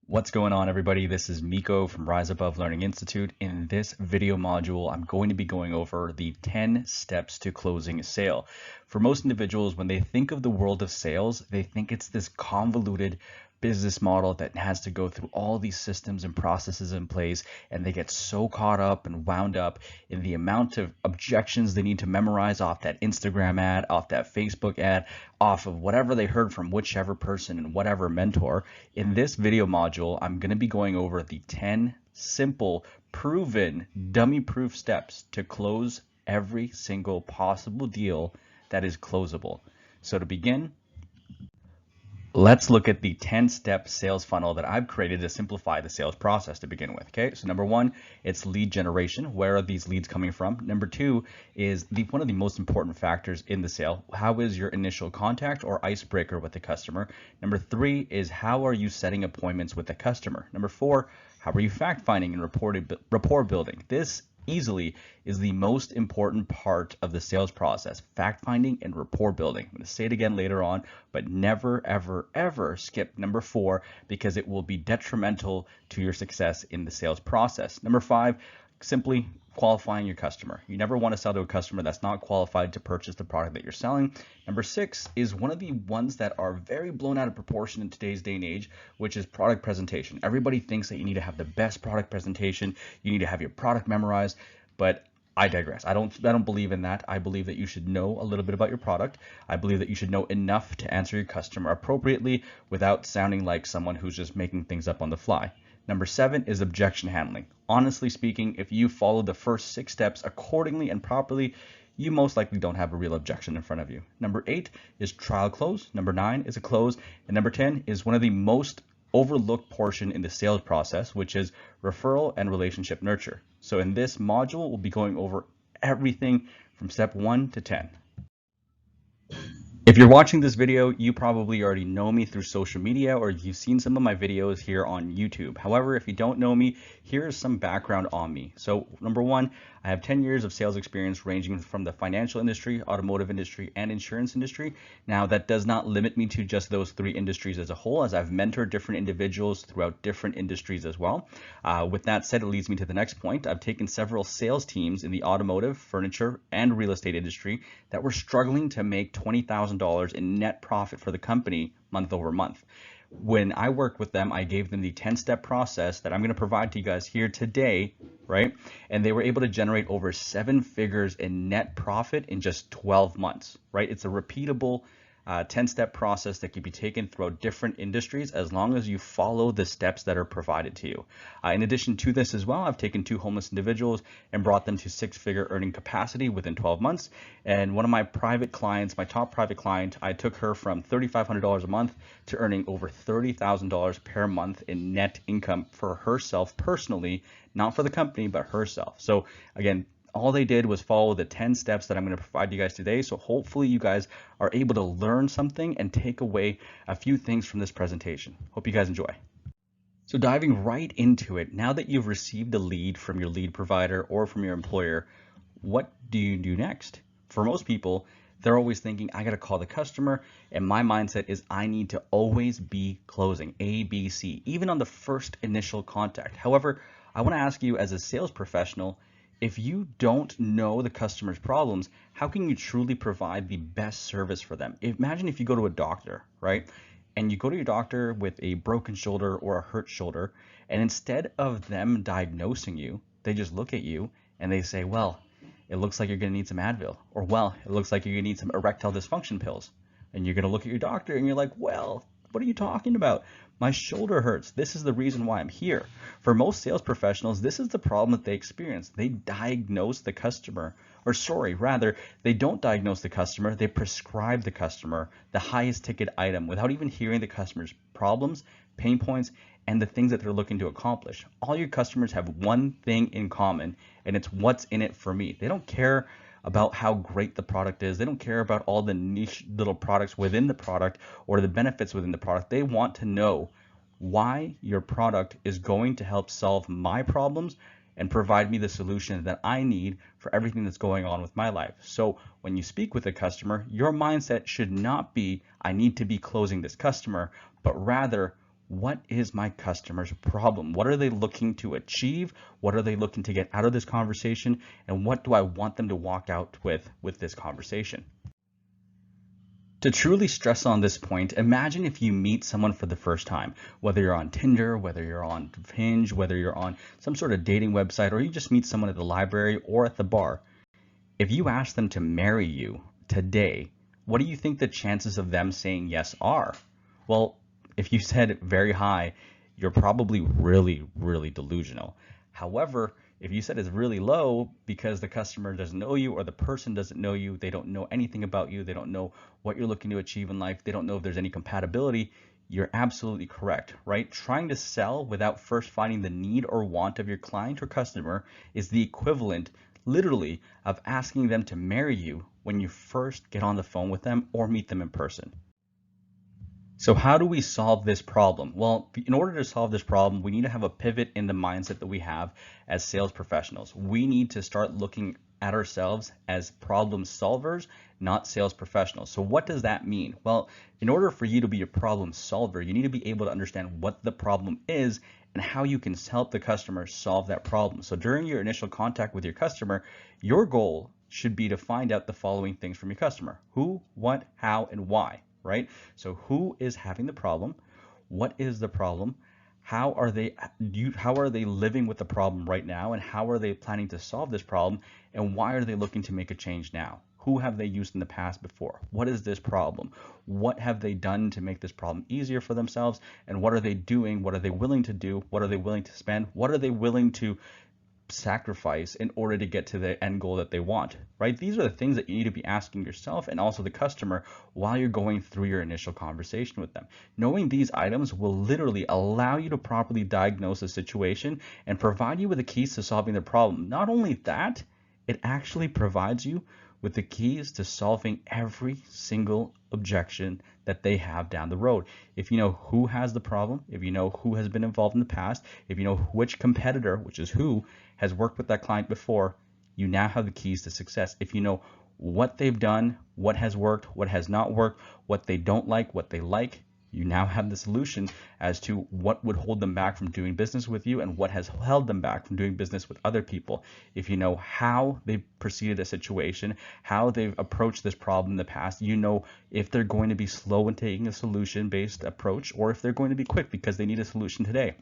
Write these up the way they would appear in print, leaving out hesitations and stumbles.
What's going on, everybody? This is Miko from Rise Above Learning Institute. In this video module, I'm going to be going over the 10 steps to closing a sale. For most individuals, when they think of the world of sales, they think it's this convoluted business model that has to go through all these systems and processes in place, and they get so caught up and wound up in the amount of objections they need to memorize off that Instagram ad, off that Facebook ad, off of whatever they heard from whichever person and whatever mentor. In this video module, I'm going to be going over the 10 simple, proven, dummy-proof steps to close every single possible deal that is closable. So to begin, let's look at the 10-step sales funnel that I've created to simplify the sales process to begin with. Okay, so number one, it's lead generation. Where are these leads coming from? Number two is one of the most important factors in the sale. How is your initial contact or icebreaker with the customer? Number three is how are you setting appointments with the customer? Number four, how are you fact finding and rapport building? This easily is the most important part of the sales process: fact finding and rapport building. I'm going to say it again later on, but never, ever, ever skip number four, because it will be detrimental to your success in the sales process. Number five, simply qualifying your customer. You never want to sell to a customer that's not qualified to purchase the product that you're selling. Number six is one of the ones that are very blown out of proportion in today's day and age, which is product presentation. Everybody thinks that you need to have the best product presentation, you need to have your product memorized, but I digress. I don't believe in that. I believe that you should know a little bit about your product. I believe that you should know enough to answer your customer appropriately without sounding like someone who's just making things up on the fly. Number seven is objection handling. Honestly speaking, if you follow the first 6 steps accordingly and properly, you most likely don't have a real objection in front of you. Number 8 is trial close. Number 9 is a close. And number 10 is one of the most overlooked portion in the sales process, which is referral and relationship nurture. So in this module, we'll be going over everything from step 1 to 10. If you're watching this video, you probably already know me through social media, or you've seen some of my videos here on YouTube. However, if you don't know me, here is some background on me. So number one, I have 10 years of sales experience ranging from the financial industry, automotive industry, and insurance industry. Now, that does not limit me to just those 3 industries as a whole, as I've mentored different individuals throughout different industries as well. With that said, it leads me to the next point. I've taken several sales teams in the automotive, furniture, and real estate industry that were struggling to make $20,000 in net profit for the company month over month. When I worked with them, I gave them the 10-step process that I'm going to provide to you guys here today, right? And they were able to generate over 7 figures in net profit in just 12 months, right? It's a repeatable 10-step process that can be taken throughout different industries as long as you follow the steps that are provided to you. In addition to this as well, I've taken 2 homeless individuals and brought them to 6-figure earning capacity within 12 months. And one of my private clients, my top private client, I took her from $3,500 a month to earning over $30,000 per month in net income for herself personally, not for the company, but herself. So again, all they did was follow the 10 steps that I'm going to provide you guys today. So hopefully you guys are able to learn something and take away a few things from this presentation. Hope you guys enjoy. So diving right into it, now that you've received a lead from your lead provider or from your employer, what do you do next? For most people, they're always thinking, I got to call the customer. And my mindset is I need to always be closing A, B, C, even on the first initial contact. However, I want to ask you, as a sales professional, if you don't know the customer's problems, how can you truly provide the best service for them? Imagine if you go to a doctor, right? And you go to your doctor with a broken shoulder or a hurt shoulder, and instead of them diagnosing you, they just look at you and they say, well, it looks like you're going to need some Advil, or well, it looks like you're going to need some erectile dysfunction pills. And you're going to look at your doctor and you're like, well, what are you talking about? My shoulder hurts. This is the reason why I'm here. For most sales professionals, this is the problem that they experience. They diagnose the customer, or rather, they don't diagnose the customer. They prescribe the customer the highest ticket item without even hearing the customer's problems, pain points, and the things that they're looking to accomplish. All your customers have one thing in common, and it's what's in it for me. They don't care about how great the product is. They don't care about all the niche little products within the product or the benefits within the product. They want to know why your product is going to help solve my problems and provide me the solution that I need for everything that's going on with my life. So when you speak with a customer, your mindset should not be, I need to be closing this customer, but rather, what is my customer's problem? What are they looking to achieve? What are they looking to get out of this conversation? And what do I want them to walk out with this conversation? To truly stress on this point, imagine if you meet someone for the first time, whether you're on Tinder, whether you're on Hinge, whether you're on some sort of dating website, or you just meet someone at the library or at the bar. If you ask them to marry you today, what do you think the chances of them saying yes are? Well, if you said very high, you're probably really, really delusional. However, if you said it's really low because the customer doesn't know you or the person doesn't know you, they don't know anything about you, they don't know what you're looking to achieve in life, they don't know if there's any compatibility, you're absolutely correct, right? Trying to sell without first finding the need or want of your client or customer is the equivalent, literally, of asking them to marry you when you first get on the phone with them or meet them in person. So how do we solve this problem? Well, in order to solve this problem, we need to have a pivot in the mindset that we have as sales professionals. We need to start looking at ourselves as problem solvers, not sales professionals. So what does that mean? Well, in order for you to be a problem solver, you need to be able to understand what the problem is and how you can help the customer solve that problem. So during your initial contact with your customer, your goal should be to find out the following things from your customer: who, what, how, and why. Right? So who is having the problem? What is the problem? How are they living with the problem right now? And how are they planning to solve this problem? And why are they looking to make a change now? Who have they used in the past before? What is this problem? What have they done to make this problem easier for themselves? And what are they doing? What are they willing to do? What are they willing to spend? What are they willing to sacrifice in order to get to the end goal that they want, right? These are the things that you need to be asking yourself and also the customer while you're going through your initial conversation with them. Knowing these items will literally allow you to properly diagnose the situation and provide you with the keys to solving the problem. Not only that, it actually provides you with the keys to solving every single objection that they have down the road. If you know who has the problem, if you know who has been involved in the past, if you know which competitor, which is who, has worked with that client before, you now have the keys to success. If you know what they've done, what has worked, what has not worked, what they don't like, what they like, you now have the solution as to what would hold them back from doing business with you and what has held them back from doing business with other people. If you know how they've proceeded a situation, how they've approached this problem in the past, you know if they're going to be slow in taking a solution-based approach or if they're going to be quick because they need a solution today.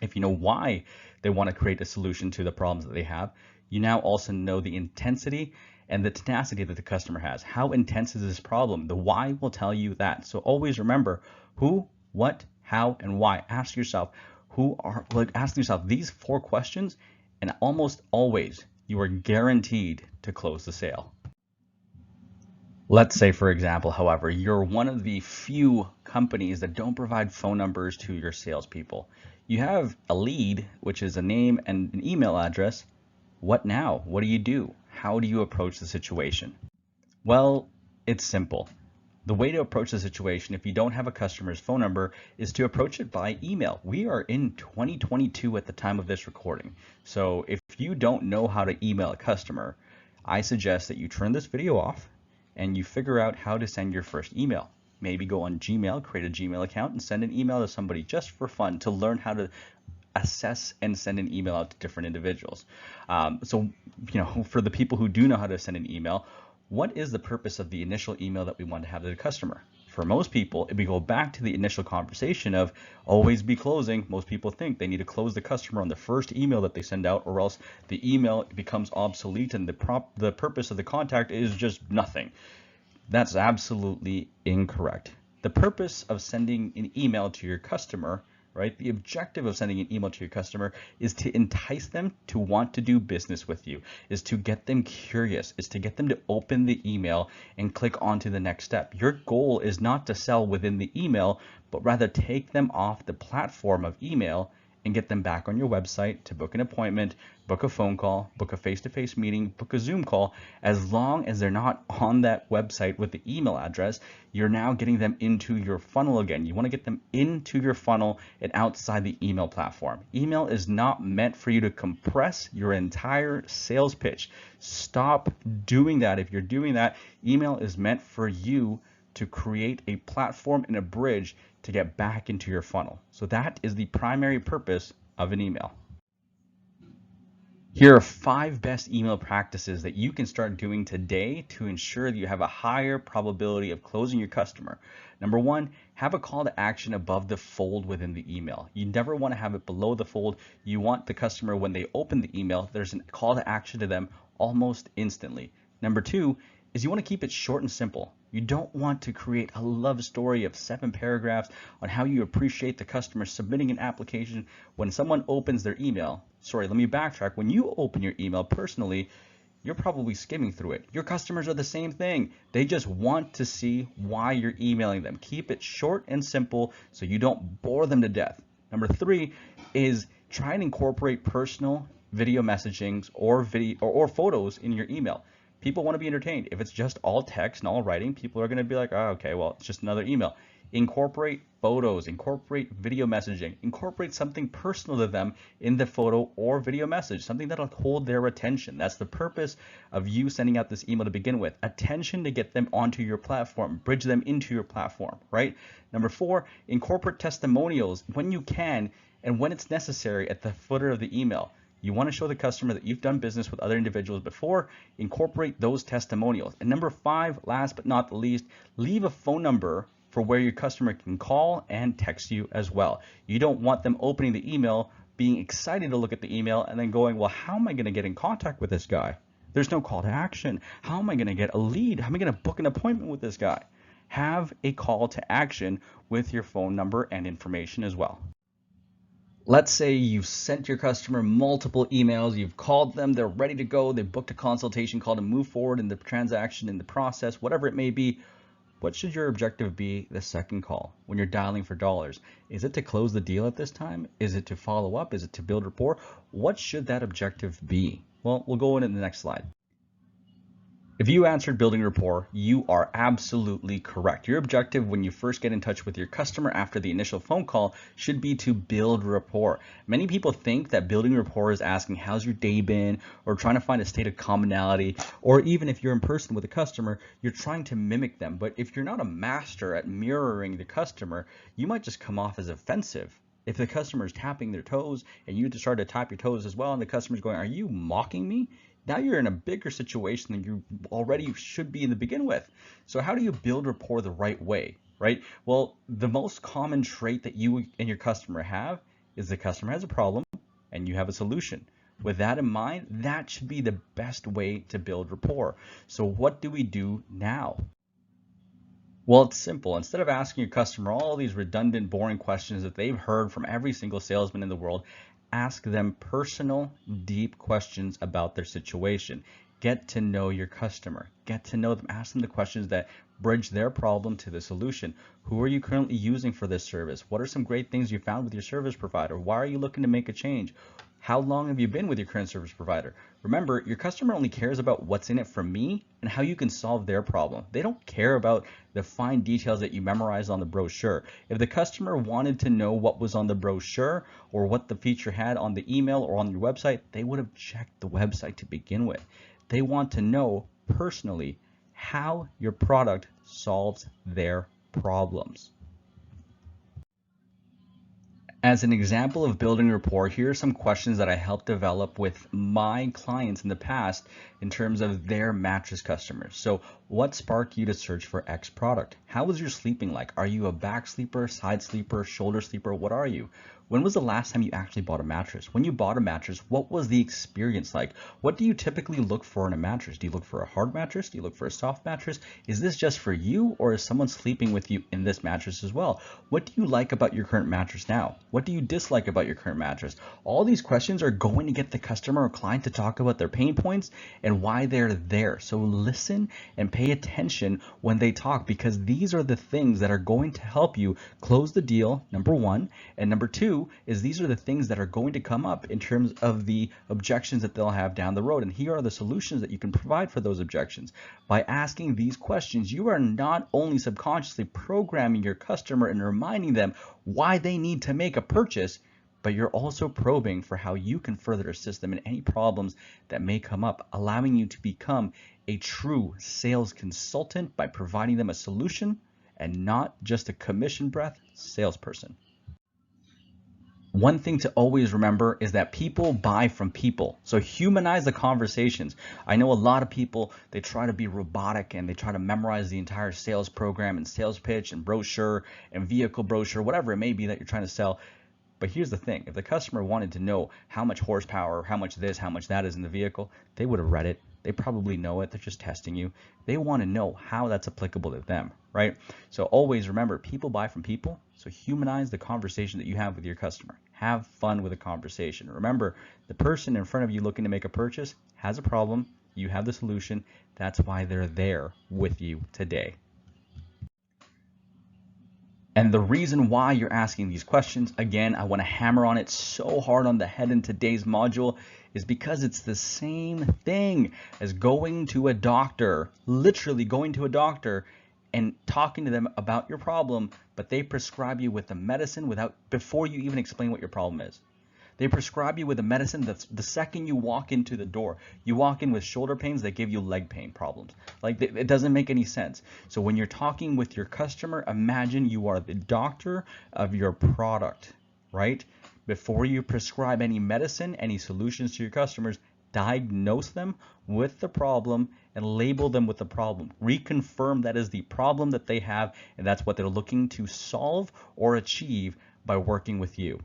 If you know why they want to create a solution to the problems that they have, you now also know the intensity and the tenacity that the customer has. How intense is this problem? The why will tell you that. So always remember who, what, how, and why. Ask yourself these 4 questions, and almost always you are guaranteed to close the sale. Let's say, for example, however, you're one of the few companies that don't provide phone numbers to your salespeople. You have a lead, which is a name and an email address. What now? What do you do? How do you approach the situation? Well, it's simple. The way to approach the situation, if you don't have a customer's phone number, is to approach it by email. We are in 2022 at the time of this recording. So if you don't know how to email a customer, I suggest that you turn this video off and you figure out how to send your first email. Maybe go on Gmail, create a Gmail account, and send an email to somebody just for fun to learn how to assess and send an email out to different individuals. For the people who do know how to send an email, what is the purpose of the initial email that we want to have to the customer? For most people, if we go back to the initial conversation of always be closing, most people think they need to close the customer on the first email that they send out, or else the email becomes obsolete and the purpose of the contact is just nothing. That's absolutely incorrect. The purpose of sending an email to your customer, right? The objective of sending an email to your customer is to entice them to want to do business with you, is to get them curious, is to get them to open the email and click on to the next step. Your goal is not to sell within the email, but rather take them off the platform of email and get them back on your website to book an appointment, book a phone call, book a face-to-face meeting, book a Zoom call. As long as they're not on that website with the email address, you're now getting them into your funnel again. You want to get them into your funnel and outside the email platform. Email is not meant for you to compress your entire sales pitch. Stop doing that. If you're doing that, email is meant for you to create a platform and a bridge to get back into your funnel. So that is the primary purpose of an email. Here are 5 best email practices that you can start doing today to ensure that you have a higher probability of closing your customer. Number 1, have a call to action above the fold within the email. You never want to have it below the fold. You want the customer, when they open the email, there's a call to action to them almost instantly. Number 2 is you want to keep it short and simple. You don't want to create a love story of 7 paragraphs on how you appreciate the customer submitting an application. When someone opens their email, sorry, let me backtrack. When you open your email personally, you're probably skimming through it. Your customers are the same thing. They just want to see why you're emailing them. Keep it short and simple so you don't bore them to death. Number 3 is try and incorporate personal video messagings or photos in your email. People want to be entertained. If it's just all text and all writing, people are going to be like, oh, okay, well, it's just another email. Incorporate photos, incorporate video messaging, incorporate something personal to them in the photo or video message, something that'll hold their attention. That's the purpose of you sending out this email to begin with. Attention to get them onto your platform, bridge them into your platform, right? Number 4, incorporate testimonials when you can and when it's necessary at the footer of the email. You want to show the customer that you've done business with other individuals before. Incorporate those testimonials. And number 5, last but not the least, leave a phone number for where your customer can call and text you as well. You don't want them opening the email, being excited to look at the email, and then going, well, how am I going to get in contact with this guy? There's no call to action. How am I going to get a lead? How am I going to book an appointment with this guy? Have a call to action with your phone number and information as well. Let's say you've sent your customer multiple emails, you've called them, they're ready to go, they've booked a consultation call to move forward in the transaction, in the process, whatever it may be. What should your objective be the second call when you're dialing for dollars? Is it to close the deal at this time? Is it to follow up? Is it to build rapport? What should that objective be? Well, we'll go into the next slide. If you answered building rapport, you are absolutely correct. Your objective when you first get in touch with your customer after the initial phone call should be to build rapport. Many people think that building rapport is asking, how's your day been? Or trying to find a state of commonality. Or even if you're in person with a customer, you're trying to mimic them. But if you're not a master at mirroring the customer, you might just come off as offensive. If the customer is tapping their toes and you just start to tap your toes as well and the customer's going, are you mocking me? Now you're in a bigger situation than you already should be in the begin with. So how do you build rapport the right way, right? Well, the most common trait that you and your customer have is the customer has a problem and you have a solution. With that in mind, that should be the best way to build rapport. So what do we do now? Well, it's simple. Instead of asking your customer all these redundant, boring questions that they've heard from every single salesman in the world, ask them personal, deep questions about their situation. Get to know your customer. Get to know them. Ask them the questions that bridge their problem to the solution. Who are you currently using for this service? What are some great things you found with your service provider? Why are you looking to make a change? How long have you been with your current service provider? Remember, your customer only cares about what's in it for me and how you can solve their problem. They don't care about the fine details that you memorize on the brochure. If the customer wanted to know what was on the brochure or what the feature had on the email or on your website, they would have checked the website to begin with. They want to know personally how your product solves their problems. As an example of building rapport, here are some questions that I helped develop with my clients in the past in terms of their mattress customers. So what sparked you to search for X product? How was your sleeping like? Are you a back sleeper, side sleeper, shoulder sleeper? What are you? When was the last time you actually bought a mattress? When you bought a mattress, what was the experience like? What do you typically look for in a mattress? Do you look for a hard mattress? Do you look for a soft mattress? Is this just for you, or is someone sleeping with you in this mattress as well? What do you like about your current mattress now? What do you dislike about your current mattress? All these questions are going to get the customer or client to talk about their pain points and why they're there. So listen and pay attention when they talk, because these are the things that are going to help you close the deal, number one. And number two is these are the things that are going to come up in terms of the objections that they'll have down the road. And here are the solutions that you can provide for those objections. By asking these questions, you are not only subconsciously programming your customer and reminding them why they need to make a purchase, but you're also probing for how you can further assist them in any problems that may come up, allowing you to become a true sales consultant by providing them a solution and not just a commission breath salesperson. One thing to always remember is that people buy from people. So humanize the conversations. I know a lot of people, they try to be robotic and they try to memorize the entire sales program and sales pitch and brochure and vehicle brochure, whatever it may be that you're trying to sell. But here's the thing, if the customer wanted to know how much horsepower, how much this, how much that is in the vehicle, they would have read it. They probably know it. They're just testing you. They want to know how that's applicable to them, right? So always remember, people buy from people. So humanize the conversation that you have with your customer. Have fun with the conversation. Remember, the person in front of you looking to make a purchase has a problem. You have the solution. That's why they're there with you today. And the reason why you're asking these questions, again, I want to hammer on it so hard on the head in today's module, is because it's the same thing as going to a doctor, literally going to a doctor and talking to them about your problem, but they prescribe you with the medicine before you even explain what your problem is. They prescribe you with a medicine that's the second you walk into the door. You walk in with shoulder pains, they give you leg pain problems. Like, it doesn't make any sense. So when you're talking with your customer, imagine you are the doctor of your product, right? Before you prescribe any medicine, any solutions to your customers, diagnose them with the problem and label them with the problem. Reconfirm that is the problem that they have, and that's what they're looking to solve or achieve by working with you.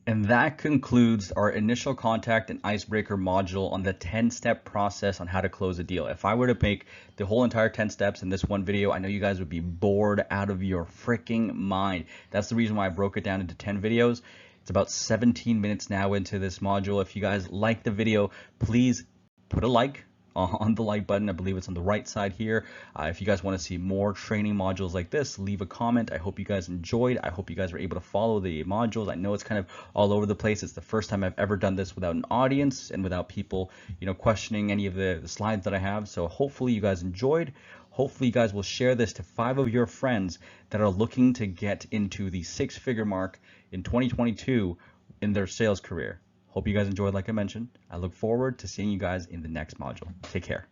And that concludes our initial contact and icebreaker module on the 10-step process on how to close a deal. If I were to make the whole entire 10 steps in this one video, I know you guys would be bored out of your freaking mind. That's the reason why I broke it down into 10 videos. It's about 17 minutes now into this module. If you guys like the video, please put a like on the like button. I believe it's on the right side here. If you guys want to see more training modules like this, leave a comment. I hope you guys enjoyed. I hope you guys were able to follow the modules. I know it's kind of all over the place. It's the first time I've ever done this without an audience and without people, questioning any of the slides that I have. So hopefully you guys enjoyed. Hopefully you guys will share this to 5 of your friends that are looking to get into the 6-figure mark in 2022 in their sales career. Hope you guys enjoyed, like I mentioned. I look forward to seeing you guys in the next module. Take care.